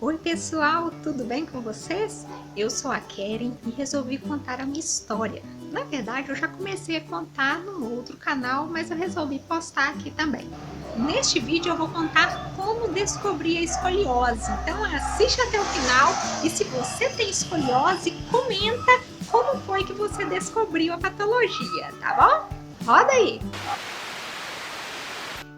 Oi pessoal, tudo bem com vocês? Eu sou a Keren e resolvi contar a minha história. Na verdade, eu já comecei a contar no outro canal, mas eu resolvi postar aqui também. Neste vídeo eu vou contar como descobrir a escoliose. Então assiste até o final e se você tem escoliose, comenta como foi que você descobriu a patologia, tá bom? Roda aí!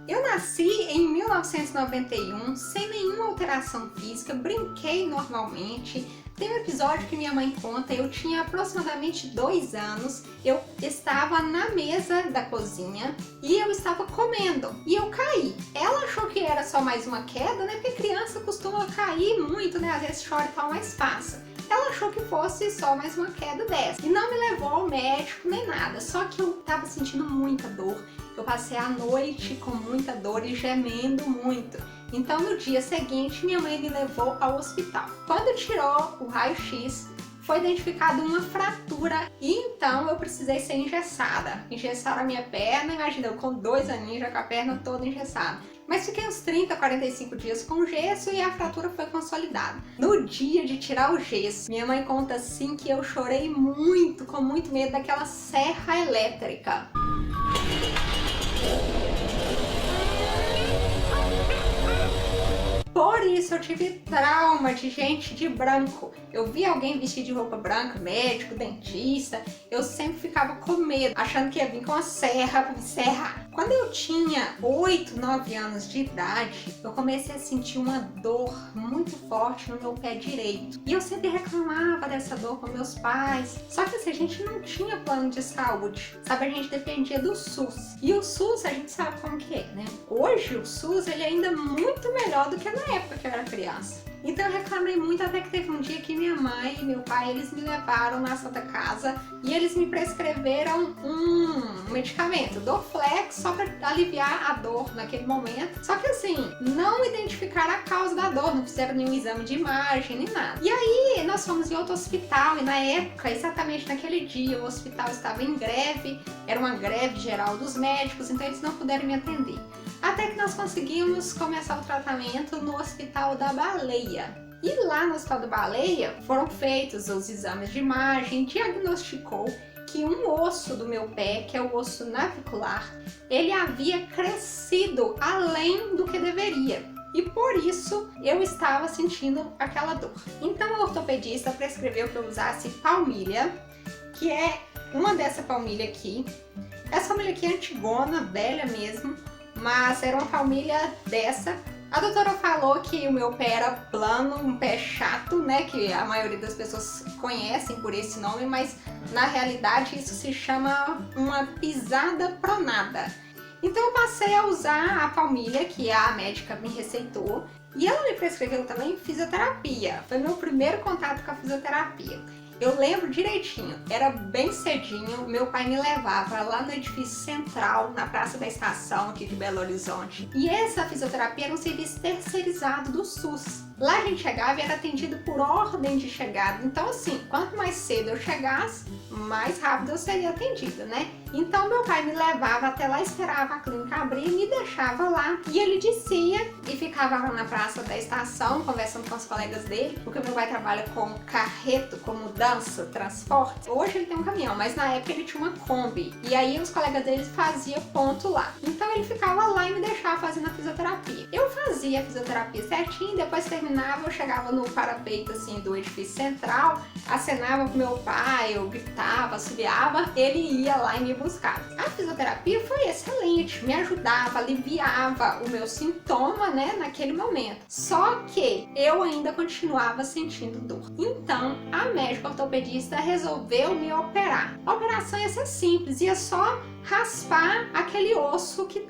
Eu nasci em 1991, sem nenhuma alteração física, brinquei normalmente. Tem um episódio que minha mãe conta, eu tinha aproximadamente 2 anos, eu estava na mesa da cozinha e eu estava comendo e eu caí. Ela achou que era só mais uma queda, né? Porque criança costuma cair muito, né? Às vezes chora e tal, mas passa. Ela achou que fosse só mais uma queda dessa e não me levou ao médico nem nada, só que eu estava sentindo muita dor. Eu passei a noite com muita dor e gemendo muito. Então no dia seguinte minha mãe me levou ao hospital. Quando tirou o raio-x, foi identificada uma fratura e então eu precisei ser engessada. Engessaram a minha perna, imagina, eu com 2 aninhos já com a perna toda engessada. Mas fiquei uns 30, 45 dias com gesso e a fratura foi consolidada. No dia de tirar o gesso, minha mãe conta assim que eu chorei muito, com muito medo daquela serra elétrica. Por isso eu tive trauma de gente de branco. Eu vi alguém vestido de roupa branca, médico, dentista, eu sempre ficava com medo, achando que ia vir com a serra para me serrar. Quando eu tinha 8, 9 anos de idade, eu comecei a sentir uma dor muito forte no meu pé direito. E eu sempre reclamava dessa dor com meus pais. Só que assim, a gente não tinha plano de saúde, sabe? A gente dependia do SUS. E o SUS, a gente sabe como que é, né? Hoje o SUS, ele é ainda muito melhor do que na época que eu era criança. Então eu reclamei muito até que teve um dia que minha mãe e meu pai, eles me levaram na Santa Casa e eles me prescreveram um medicamento, Dorflex, só para aliviar a dor naquele momento. Só que assim, não identificaram a causa da dor, não fizeram nenhum exame de imagem, nem nada. E aí nós fomos em outro hospital e na época, exatamente naquele dia, o hospital estava em greve, era uma greve geral dos médicos, então eles não puderam me atender. Até que nós conseguimos começar o tratamento no Hospital da Baleia. E lá no Hospital da Baleia foram feitos os exames de imagem, diagnosticou que um osso do meu pé, que é o osso navicular, ele havia crescido além do que deveria. E por isso eu estava sentindo aquela dor. Então o ortopedista prescreveu que eu usasse palmilha, que é uma dessa palmilha aqui. Essa palmilha aqui é antigona, velha mesmo, mas era uma palmilha dessa. A doutora falou que o meu pé era plano, um pé chato, né, que a maioria das pessoas conhecem por esse nome, mas na realidade isso se chama uma pisada pronada. Então eu passei a usar a palmilha que a médica me receitou e ela me prescreveu também fisioterapia. Foi meu primeiro contato com a fisioterapia. Eu lembro direitinho, era bem cedinho, meu pai me levava lá no edifício central, na Praça da Estação aqui de Belo Horizonte. E essa fisioterapia era um serviço terceirizado do SUS. Lá a gente chegava e era atendido por ordem de chegada. Então assim, quanto mais cedo eu chegasse, mais rápido eu seria atendida, né? Então meu pai me levava até lá, esperava a clínica abrir, me deixava lá. E ele descia e ficava lá na Praça da Estação, conversando com os colegas dele, porque meu pai trabalha com carreto, com mudança, transporte. Hoje ele tem um caminhão, mas na época ele tinha uma Kombi. E aí os colegas dele faziam ponto lá. Então ele ficava lá e me deixava fazendo a fisioterapia. Eu fazia a fisioterapia certinho, depois terminava, eu chegava no parapeito assim do edifício central, acenava pro meu pai, eu gritava, assobiava, ele ia lá e me buscava. A fisioterapia foi excelente, me ajudava, aliviava o meu sintoma, né, naquele momento. Só que eu ainda continuava sentindo dor. Então a médica ortopedista resolveu me operar. A operação ia ser simples, ia só raspar aquele osso que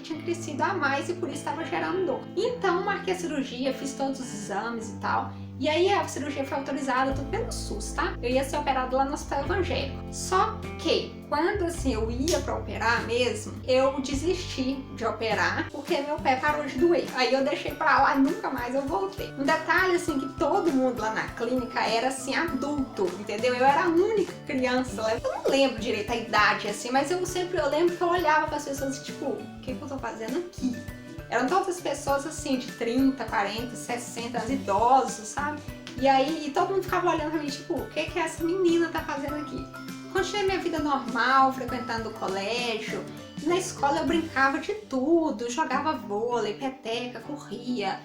tinha crescido a mais e por isso estava gerando dor. Então marquei a cirurgia, fiz todos os exames e tal. E aí a cirurgia foi autorizada tudo pelo SUS, tá? Eu ia ser operada lá no Hospital Evangélico. Só que quando assim eu ia pra operar mesmo, eu desisti de operar porque meu pé parou de doer. Aí eu deixei pra lá e nunca mais eu voltei. Um detalhe assim que todo mundo lá na clínica era assim adulto, entendeu? Eu era a única criança lá. Eu não lembro direito a idade assim, mas eu lembro que eu olhava para as pessoas tipo, o que eu tô fazendo aqui? Eram todas pessoas assim, de 30, 40, 60 anos, idosos, sabe? E aí todo mundo ficava olhando pra mim, tipo, o que que essa menina tá fazendo aqui? Continuei minha vida normal, frequentando o colégio. Na escola eu brincava de tudo, jogava vôlei, peteca, corria.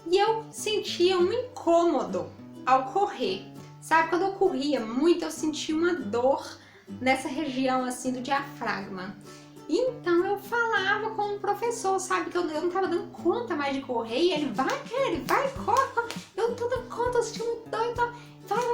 E eu sentia um incômodo ao correr. Sabe, quando eu corria muito, eu sentia uma dor nessa região assim do diafragma. Então eu falava com o professor, sabe, que eu não tava dando conta mais de correr. E ele, vai, corre, corre. Eu não tô dando conta, eu senti muito dor, então,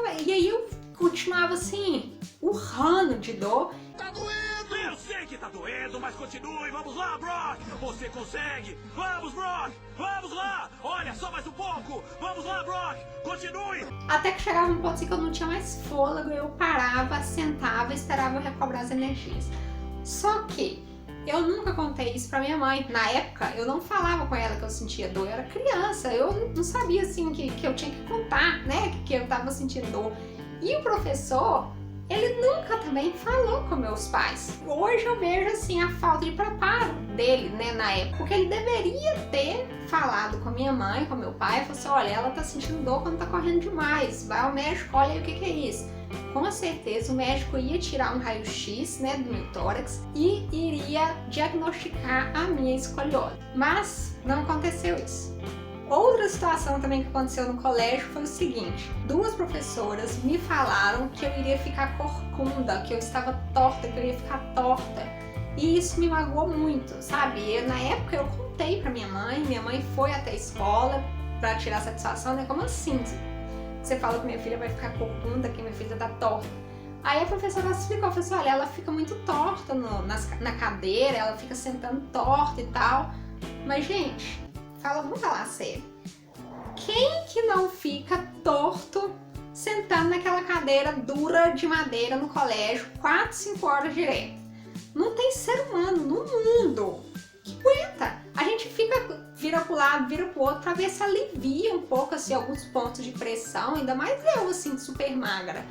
vai. E aí eu continuava assim, urrando de dor. Tá doendo! Eu sei que tá doendo, mas continue. Vamos lá, Brock! Você consegue! Vamos, Brock! Vamos lá! Olha, só mais um pouco! Vamos lá, Brock! Continue! Até que chegava um ponto assim que eu não tinha mais fôlego, eu parava, sentava e esperava eu recobrar as energias. Só que eu nunca contei isso pra minha mãe. Na época, eu não falava com ela que eu sentia dor. Eu era criança, eu não sabia assim que eu tinha que contar, né, que eu tava sentindo dor. E o professor, ele nunca também falou com meus pais. Hoje eu vejo assim a falta de preparo dele, né, na época. Porque ele deveria ter falado com a minha mãe, com meu pai, falou assim, olha, ela tá sentindo dor quando tá correndo demais, vai ao médico, olha aí o que é isso. Com certeza o médico ia tirar um raio-x, né, do meu tórax e iria diagnosticar a minha escoliose. Mas não aconteceu isso. Outra situação também que aconteceu no colégio foi o seguinte: duas professoras me falaram que eu iria ficar corcunda, que eu estava torta, que eu ia ficar torta. E isso me magoou muito, sabe? Na época eu contei pra minha mãe foi até a escola pra tirar satisfação, né? Como assim? Você fala que minha filha vai ficar corcunda, que minha filha tá torta. Aí a professora explicou, falou assim, olha, ela fica muito torta na cadeira, ela fica sentando torta e tal. Mas, gente, vamos falar sério. Quem que não fica torto sentando naquela cadeira dura de madeira no colégio 4, 5 horas direto? Não tem ser humano no mundo que aguenta. A gente vira pro lado, vira pro outro pra ver se alivia um pouco assim, alguns pontos de pressão, ainda mais eu assim, super magra.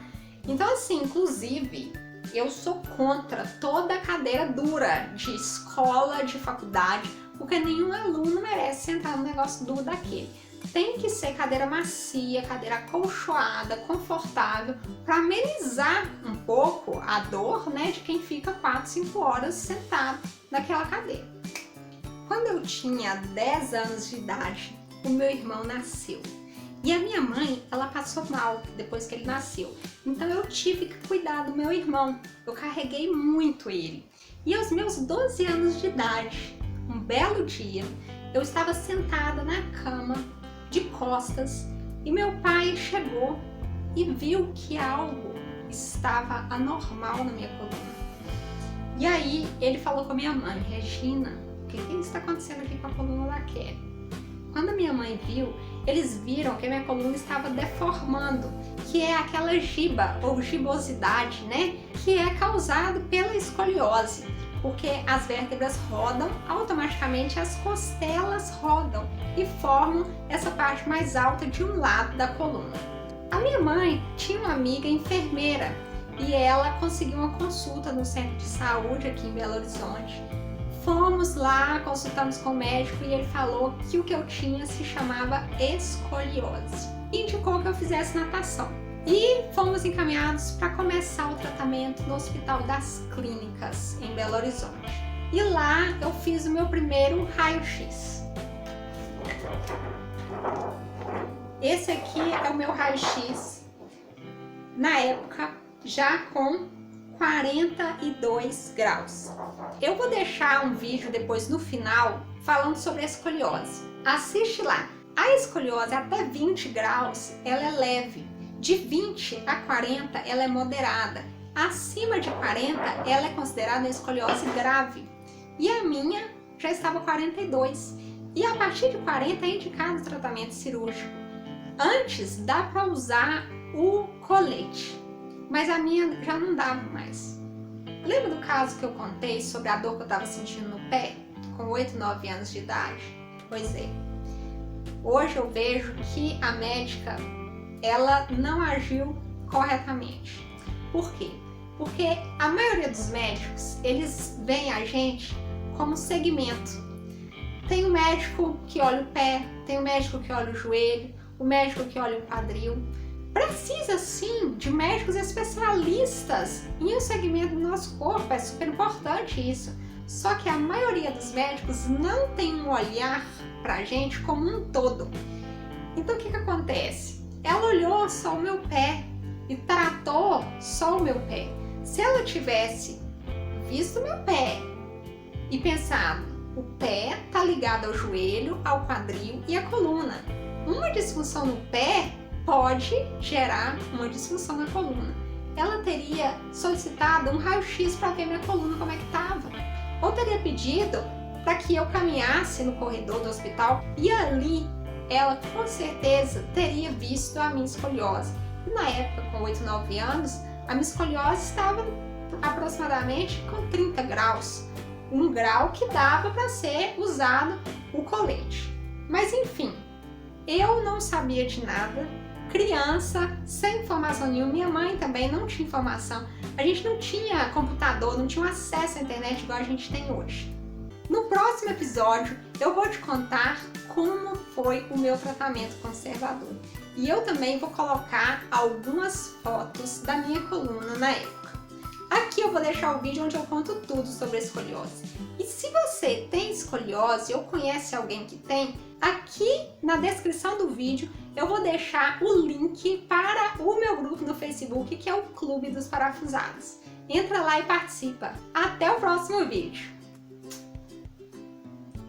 Então assim, inclusive, eu sou contra toda a cadeira dura de escola, de faculdade, porque nenhum aluno merece sentar num negócio duro daquele. Tem que ser cadeira macia, cadeira acolchoada, confortável, para amenizar um pouco a dor, né, de quem fica 4, 5 horas sentado naquela cadeira. Quando eu tinha 10 anos de idade, o meu irmão nasceu. E a minha mãe, ela passou mal depois que ele nasceu. Então eu tive que cuidar do meu irmão. Eu carreguei muito ele. E aos meus 12 anos de idade, um belo dia, eu estava sentada na cama, de costas, e meu pai chegou e viu que algo estava anormal na minha coluna. E aí ele falou com a minha mãe, Regina, o que está acontecendo aqui com a coluna da Kelly? Quando a minha mãe viu, eles viram que a minha coluna estava deformando, que é aquela giba ou gibosidade, né? Que é causado pela escoliose, porque as vértebras rodam, automaticamente as costelas rodam e formam essa parte mais alta de um lado da coluna. A minha mãe tinha uma amiga enfermeira e ela conseguiu uma consulta no centro de saúde aqui em Belo Horizonte. Fomos lá, consultamos com o médico e ele falou que o que eu tinha se chamava escoliose. Indicou que eu fizesse natação. E fomos encaminhados para começar o tratamento no Hospital das Clínicas, em Belo Horizonte. E lá eu fiz o meu primeiro raio-x. Esse aqui é o meu raio-x, na época já com 42 graus. Eu vou deixar um vídeo depois no final falando sobre a escoliose. Assiste lá. A escoliose até 20 graus, ela é leve. De 20 a 40, ela é moderada. Acima de 40, ela é considerada uma escoliose grave. E a minha já estava 42. E a partir de 40 é indicado o tratamento cirúrgico. Antes dá para usar o colete, mas a minha já não dava mais. Lembra do caso que eu contei sobre a dor que eu estava sentindo no pé, com 8, 9 anos de idade? Pois é. Hoje eu vejo que a médica, ela não agiu corretamente. Por quê? Porque a maioria dos médicos, eles veem a gente como segmento. Tem o médico que olha o pé, tem o médico que olha o joelho, o médico que olha o quadril. Precisa sim de médicos especialistas em um segmento do nosso corpo, é super importante isso. Só que a maioria dos médicos não tem um olhar pra gente como um todo. Então o que acontece? Ela olhou só o meu pé e tratou só o meu pé. Se ela tivesse visto o meu pé e pensado, o pé tá ligado ao joelho, ao quadril e à coluna. Uma disfunção no pé pode gerar uma disfunção na coluna. Ela teria solicitado um raio-x para ver minha coluna como é que estava. Ou teria pedido para que eu caminhasse no corredor do hospital e ali ela com certeza teria visto a minha escoliose. E na época, com 8, 9 anos, a minha escoliose estava aproximadamente com 30 graus. Um grau que dava para ser usado o colete. Mas enfim, eu não sabia de nada, criança, sem informação nenhuma, minha mãe também não tinha informação, a gente não tinha computador, não tinha acesso à internet igual a gente tem hoje. No próximo episódio eu vou te contar como foi o meu tratamento conservador. E eu também vou colocar algumas fotos da minha coluna na época. Aqui eu vou deixar o vídeo onde eu conto tudo sobre a escoliose. E se você tem escoliose ou conhece alguém que tem, aqui na descrição do vídeo eu vou deixar o link para o meu grupo no Facebook, que é o Clube dos Parafusados. Entra lá e participa. Até o próximo vídeo!